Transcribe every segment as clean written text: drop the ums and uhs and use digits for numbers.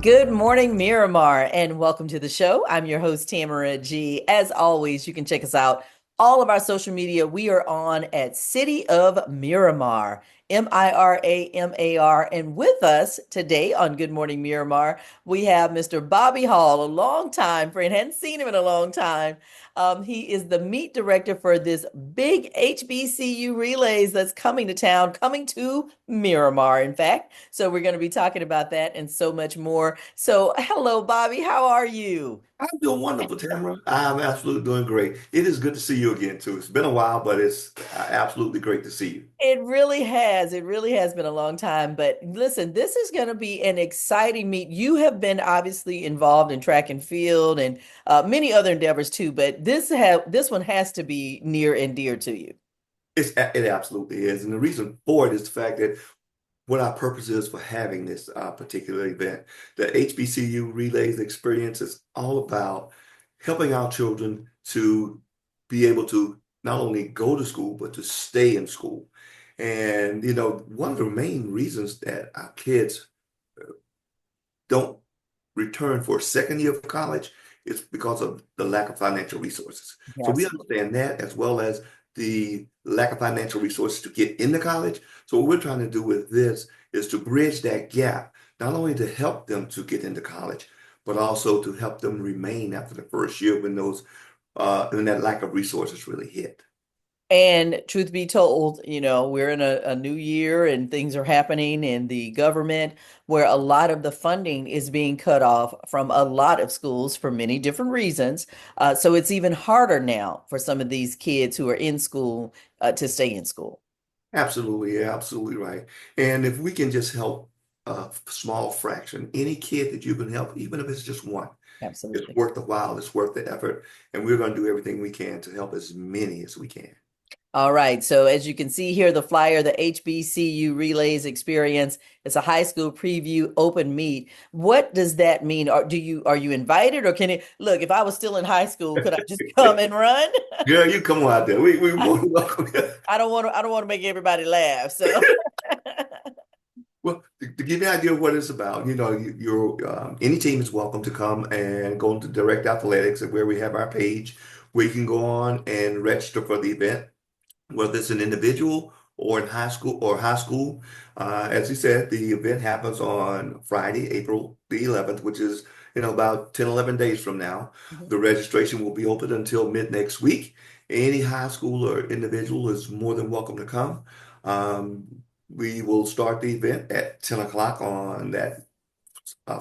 Good morning, Miramar, and welcome to the show. I'm your host, Tamara G. As always, you can check us out all of our social media. We are on at City of Miramar, Miramar. And with us today on Good Morning Miramar, we have Mr. Bobby Hall, a longtime friend. Hadn't seen him in a long time. He is the meet director for this big HBCU relays that's coming to town, coming to Miramar, in fact. So we're going to be talking about that and so much more. So, hello, Bobby. How are you? I'm doing wonderful, Tamara. I'm absolutely doing great. It is good to see you again, too. It's been a while, but it's absolutely great to see you. It really has. It really has been a long time. But listen, this is going to be an exciting meet. You have been obviously involved in track and field and many other endeavors too, but this one has to be near and dear to you. It absolutely is. And the reason for it is the fact that what our purpose is for having this particular event. The HBCU Relays experience is all about helping our children to be able to not only go to school, but to stay in school. And, one of the main reasons that our kids don't return for a second year of college is because of the lack of financial resources. So we Yes. understand that as well as the lack of financial resources to get into college. So what we're trying to do with this is to bridge that gap, not only to help them to get into college, but also to help them remain after the first year when that lack of resources really hit. And truth be told, we're in a new year and things are happening in the government where a lot of the funding is being cut off from a lot of schools for many different reasons. So it's even harder now for some of these kids who are in school to stay in school. Absolutely, yeah, absolutely right. And if we can just help a small fraction, any kid that you can help, even if it's just one, it's Absolutely. worth the while, it's worth the effort, and we're going to do everything we can to help as many as we can. All right. So as you can see here, the flyer, the HBCU Relays Experience, it's a high school preview open meet. What does that mean? Are you invited or can it look, if I was still in high school, could I just come and run? Girl, you come on out there. We I, more than welcome you. I don't want to make everybody laugh. So Well, to give you an idea of what it's about, any team is welcome to come and go into Direct Athletics, where we have our page where you can go on and register for the event, whether it's an individual or in high school or high school. As you said, the event happens on Friday, April the 11th, which is, about 10, 11 days from now. The registration will be open until mid next week. Any high school or individual is more than welcome to come. Um, we will start the event at 10 o'clock on that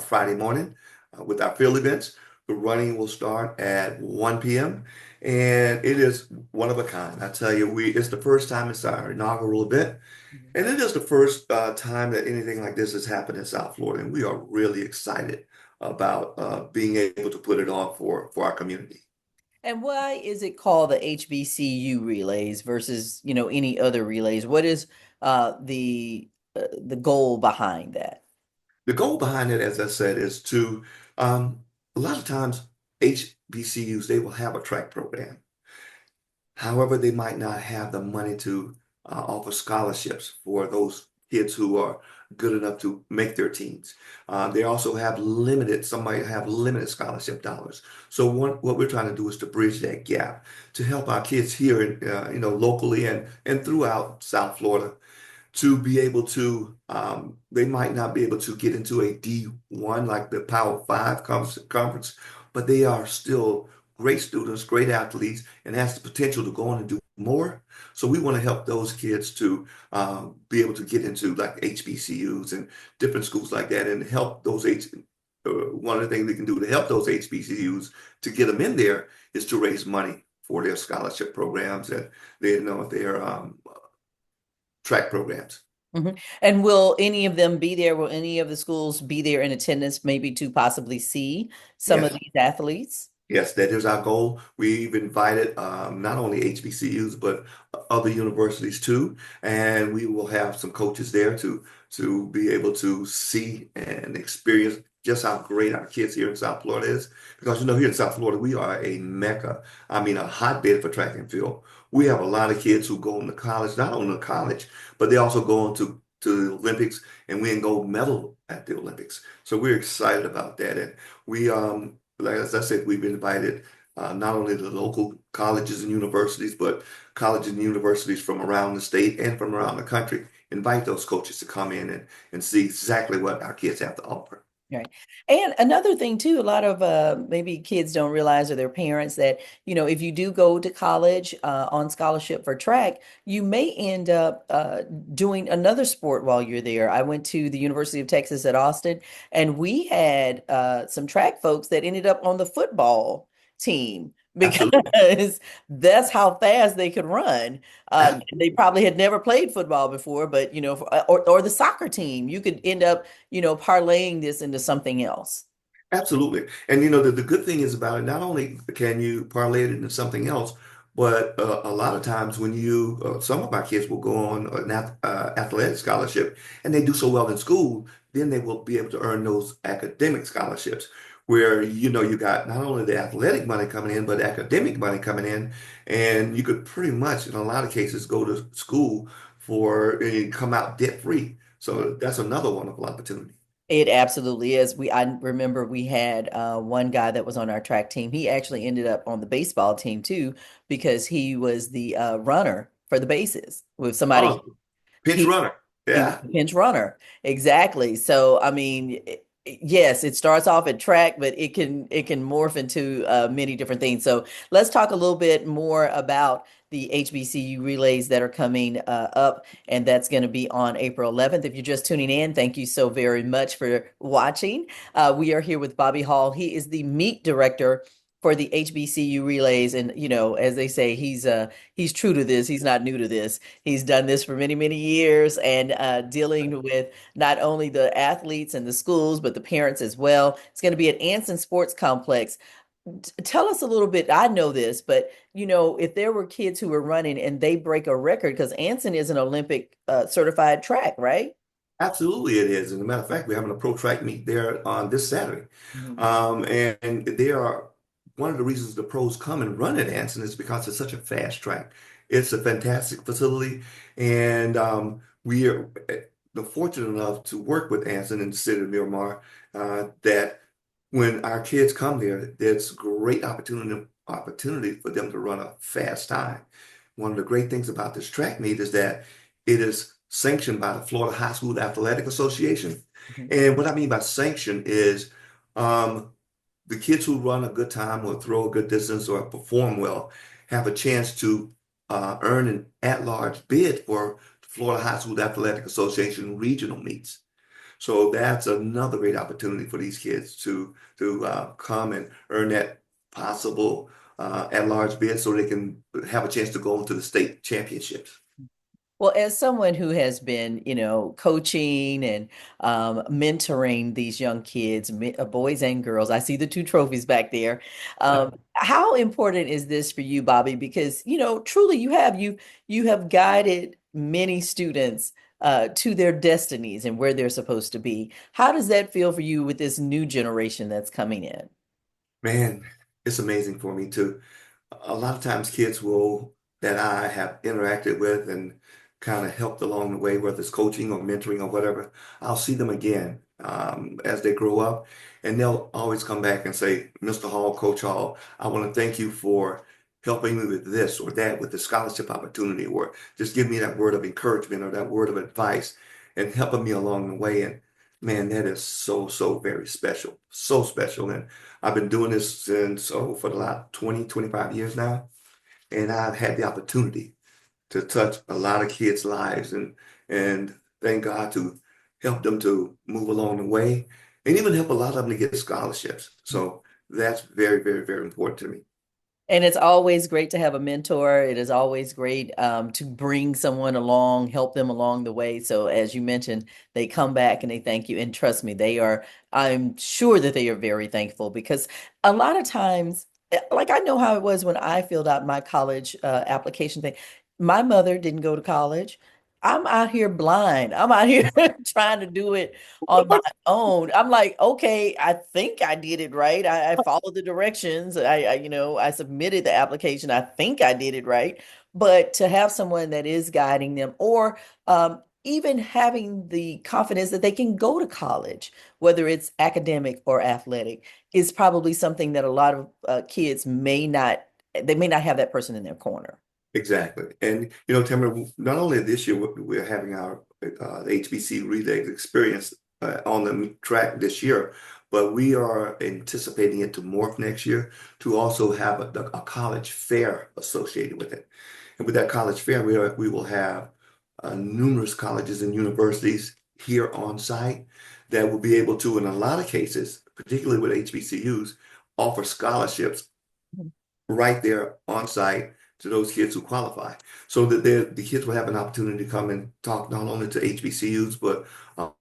Friday morning with our field events. The running will start at 1 p.m. and it is one of a kind. I tell you, it's the first time it's our inaugural event, and it is the first time that anything like this has happened in South Florida, and we are really excited about being able to put it on for our community. and why is it called the HBCU Relays versus, any other relays? What is the goal behind that? The goal behind it, as I said, is to a lot of times HBCUs they will have a track program. However, they might not have the money to offer scholarships for those kids who are good enough to make their teams. They also have some might have limited scholarship dollars. So what we're trying to do is to bridge that gap to help our kids here, locally and throughout South Florida to be able to, they might not be able to get into a D1 like the Power Five conference, but they are still great students, great athletes, and has the potential to go on and do more. So we want to help those kids to be able to get into like HBCUs and different schools like that, and help those one of the things we can do to help those HBCUs to get them in there is to raise money for their scholarship programs and their track programs. And will any of them be there? Will any of the schools be there in attendance, maybe to possibly see some of Yes. these athletes? Yes, that is our goal. We've invited not only HBCUs but other universities too, and we will have some coaches there to be able to see and experience just how great our kids here in South Florida is. Because here in South Florida we are a mecca. I mean, a hotbed for track and field. We have a lot of kids who go into college, not only to college, but they also go on to the Olympics, and win gold medal at the Olympics. So we're excited about that. And we, like as I said, we've invited not only the local colleges and universities, but colleges and universities from around the state and from around the country. Invite those coaches to come in and see exactly what our kids have to offer. Right. And another thing too, a lot of maybe kids don't realize or their parents that, if you do go to college on scholarship for track, you may end up doing another sport while you're there. I went to the University of Texas at Austin, and we had some track folks that ended up on the football team Absolutely. because that's how fast they could run. They probably had never played football before, but or the soccer team, you could end up parlaying this into something else. Absolutely. And the good thing is about it, not only can you parlay it into something else, but a lot of times when some of my kids will go on an athletic scholarship and they do so well in school, then they will be able to earn those academic scholarships where, you got not only the athletic money coming in, but academic money coming in. And you could pretty much, in a lot of cases, go to school and come out debt free. So that's another wonderful opportunity. It absolutely is. I remember we had one guy that was on our track team. He actually ended up on the baseball team too because he was the runner for the bases with somebody. Oh, pinch He runner. He was Yeah. a pinch runner. Exactly. So, I mean, yes, it starts off at track, but it can morph into many different things. So, let's talk a little bit more about the HBCU relays that are coming up, and that's going to be on April 11th. If you're just tuning in, thank you so very much for watching. We are here with Bobby Hall. He is the meet director for the HBCU relays, and as they say, he's true to this. He's not new to this. He's done this for many, many years and dealing with not only the athletes and the schools, but the parents as well. It's going to be at Anson Sports Complex. Tell us a little bit. I know this, but if there were kids who were running and they break a record, because Anson is an Olympic certified track, right? Absolutely, it is. As a matter of fact, we're having a pro track meet there on this Saturday. Mhm. And they are one of the reasons the pros come and run at Anson is because it's such a fast track. It's a fantastic facility, and we are fortunate enough to work with Anson in the city of Miramar. That when our kids come there, there's great opportunity for them to run a fast time. One of the great things about this track meet is that it is sanctioned by the Florida High School Athletic Association. Mhm. And what I mean by sanction is um, the kids who run a good time or throw a good distance or perform well have a chance to earn an at-large bid for the Florida High School Athletic Association regional meets. So that's another great opportunity for these kids to come and earn that possible at-large bid so they can have a chance to go into the state championships. Well, as someone who has been, coaching and mentoring these young kids, boys and girls, I see the two trophies back there. How important is this for you, Bobby? Because, truly you have guided many students to their destinies and where they're supposed to be. How does that feel for you with this new generation that's coming in? Man, it's amazing for me too. A lot of times kids will that I have interacted with and kind of helped along the way, whether it's coaching or mentoring or whatever, I'll see them again as they grow up, and they'll always come back and say, "Mr. Hall, Coach Hall, I want to thank you for helping me with this or that, with the scholarship opportunity, or just give me that word of encouragement or that word of advice and helping me along the way." And man, that is so, so very special, so special. And I've been doing this since, for the last 20, 25 years now. And I've had the opportunity to touch a lot of kids' lives and thank God to help them to move along the way and even help a lot of them to get scholarships. So that's very, very, very important to me. And it's always great to have a mentor. It is always great to bring someone along, help them along the way. So, as you mentioned, they come back and they thank you. And trust me, I'm sure that they are very thankful because a lot of times, like I know how it was when I filled out my college application thing. My mother didn't go to college. I'm out here blind. I'm out here trying to do it on my own. I'm like, okay, I think I did it right. I followed the directions. I submitted the application. I think I did it right. But to have someone that is guiding them, or even having the confidence that they can go to college, whether it's academic or athletic, is probably something that a lot of kids they may not have that person in their corner. Exactly. And, Tamara, not only this year, we're having our HBC relay experience on the track this year, but we are anticipating it to morph next year to also have a college fair associated with it. And with that college fair, we will have numerous colleges and universities here on site that will be able to, in a lot of cases, particularly with HBCUs, offer scholarships right there on site to those kids who qualify. So that the kids will have an opportunity to come and talk not only to HBCUs, but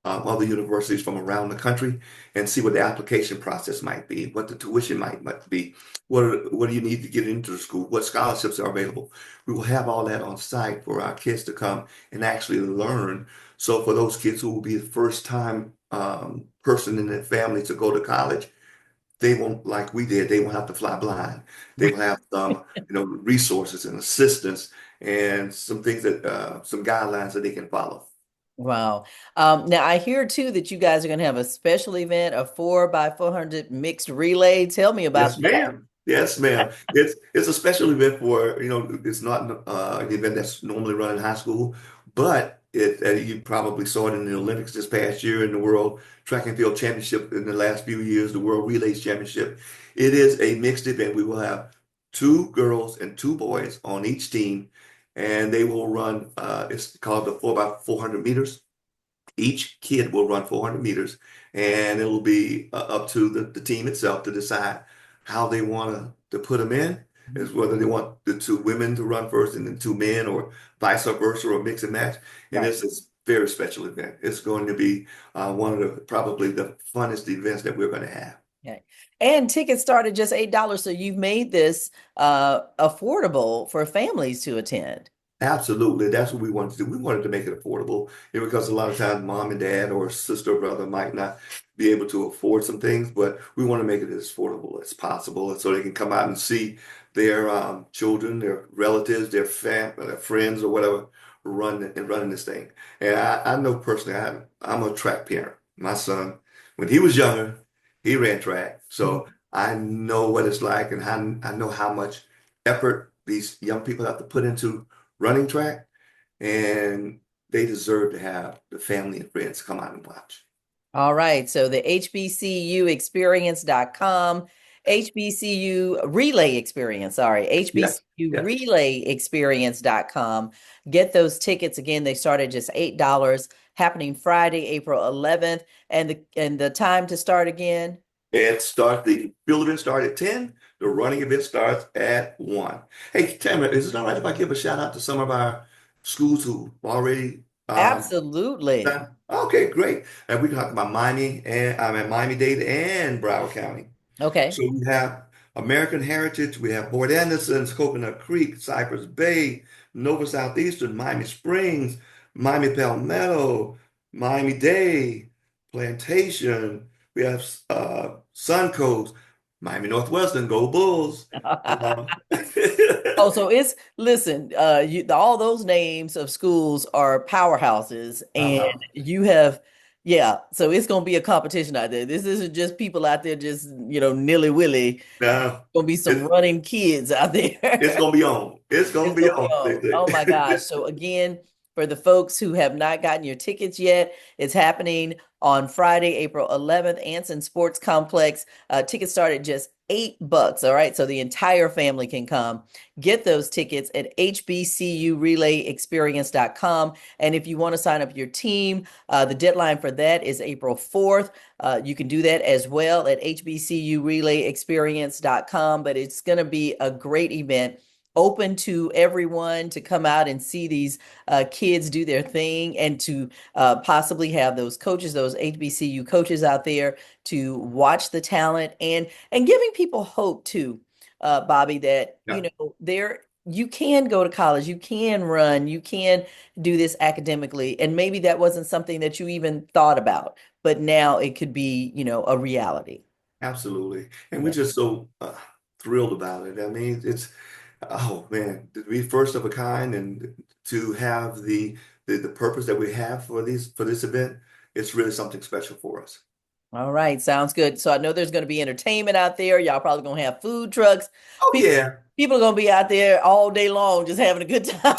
other universities from around the country and see what the application process might be, what the tuition might be, what do you need to get into the school, what scholarships are available. We will have all that on site for our kids to come and actually learn. So for those kids who will be the first time person in their family to go to college, they won't, like we did, they won't have to fly blind. They will have some, resources and assistance and some things some guidelines that they can follow. Wow. Now I hear too that you guys are going to have a special event, a 4x400 mixed relay. Tell me about Yes, ma'am. Yes, ma'am. It's a special event for, it's not an event that's normally run in high school, but you probably saw it in the Olympics this past year in the World Track and Field Championship in the last few years, the World Relays Championship. It is a mixed event. We will have two girls and two boys on each team, and they will run, it's called the 4x400 meters. Each kid will run 400 meters, and it will be up to the team itself to decide how they want to put them in, is whether they want the two women to run first and then two men, or vice versa, or mix and match. And Right. it's a very special event. It's going to be one of the probably the funnest events that we're going to have. Okay. And tickets start at just $8, so you've made this affordable for families to attend. Absolutely. That's what we wanted to do. We wanted to make it affordable, because a lot of times mom and dad or sister or brother might not be able to afford some things, but we want to make it as affordable as possible, and so they can come out and see their children, their relatives, their friends or whatever running this thing. And I know personally, I'm a track parent. My son, when he was younger, he ran track. So Mhm. I know what it's like, and I know how much effort these young people have to put into running track, and they deserve to have the family and friends come out and watch. All right. So the HBCUexperience.com, HBCU Relay Experience, sorry, Yes, yes. HBCU Relay Experience.com. Get those tickets again. They start at just $8, happening Friday, April 11th. And the time to start again. The field event starts at 10. The running event starts at 1. Hey, Tamara, is it all right if I give a shout out to some of our schools who already Absolutely. done? Okay, great. And we can talk about Miami, and I'm at Miami-Dade and Broward County. Okay. So we have American Heritage, we have Boyd Anderson's, Coconut Creek, Cypress Bay, Nova Southeastern, Miami Springs, Miami Palmetto, Miami-Dade, Plantation. We have Suncoast, Miami Northwestern, Go Bulls. Um, Oh, so it's listen, all those names of schools are powerhouses, and uh-huh. you have, yeah. So it's gonna be a competition out there. This isn't just people out there just nilly-willy. Now, Gonna be some it, running kids out it's there. gonna be on. It's gonna It's be gonna be on. on. Oh my gosh. So again, for the folks who have not gotten your tickets yet, it's happening on Friday, April 11th, Anson Sports Complex. Tickets start at just $8. All right. So the entire family can come. Get those tickets at HBCURelayExperience.com. And if you want to sign up your team, the deadline for that is April 4th. You can do that as well at HBCURelayExperience.com. But it's going to be a great event, open to everyone to come out and see these kids do their thing, and to possibly have those coaches, those HBCU coaches out there to watch the talent, and giving people hope too, Bobby, that Yeah, there you can go to college, you can run, you can do this academically, and maybe that wasn't something that you even thought about, but now it could be, a reality. absolutely. And we're Yeah. just so thrilled about it. I mean, Oh man, to be first of a kind and to have the purpose that we have for this event, it's really something special for us. All right, sounds good. So I know there's going to be entertainment out there. Y'all probably going to have food trucks. Oh People, yeah. people are going to be out there all day long just having a good time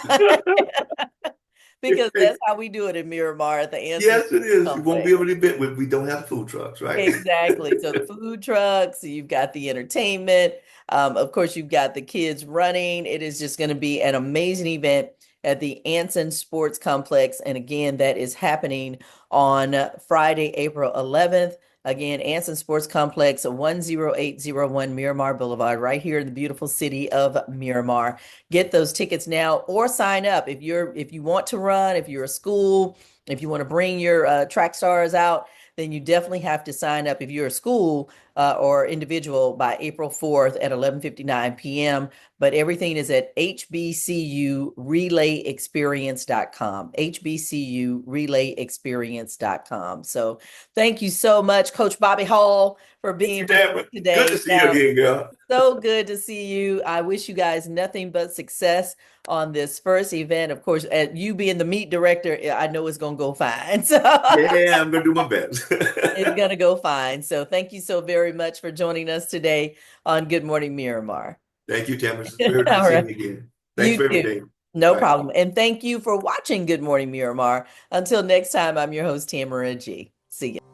because that's how we do it in Miramar at the Anson Yes, it is. You won't be Complex. able to event when we don't have food trucks, right? Exactly. So the food trucks, you've got the entertainment. Of course, you've got the kids running. It is just going to be an amazing event at the Anson Sports Complex. And again, that is happening on Friday, April 11th. Again, Anson Sports Complex, 10801 Miramar Boulevard, right here in the beautiful city of Miramar. Get those tickets now or sign up if you want to run, if you're a school, if you want to bring your track stars out, then you definitely have to sign up if you're a school or individual by April 4th at 11:59 p.m. But everything is at hbcurelayexperience.com, hbcurelayexperience.com. So thank you so much, Coach Bobby Hall, for Thank being you, with us Tamara. Good to today. see you again, girl. So good to see you. I wish you guys nothing but success on this first event. Of course, you being the meet director, I know it's going to go fine. So Yeah, I'm gonna do my best. it's going to go fine. So thank you so very much for joining us today on Good Morning Miramar. Thank you, Tamara. It's very nice All seeing right. you again. Thanks You for too. everything. No Bye. problem. And thank you for watching Good Morning Miramar. Until next time, I'm your host, Tamara G. See you.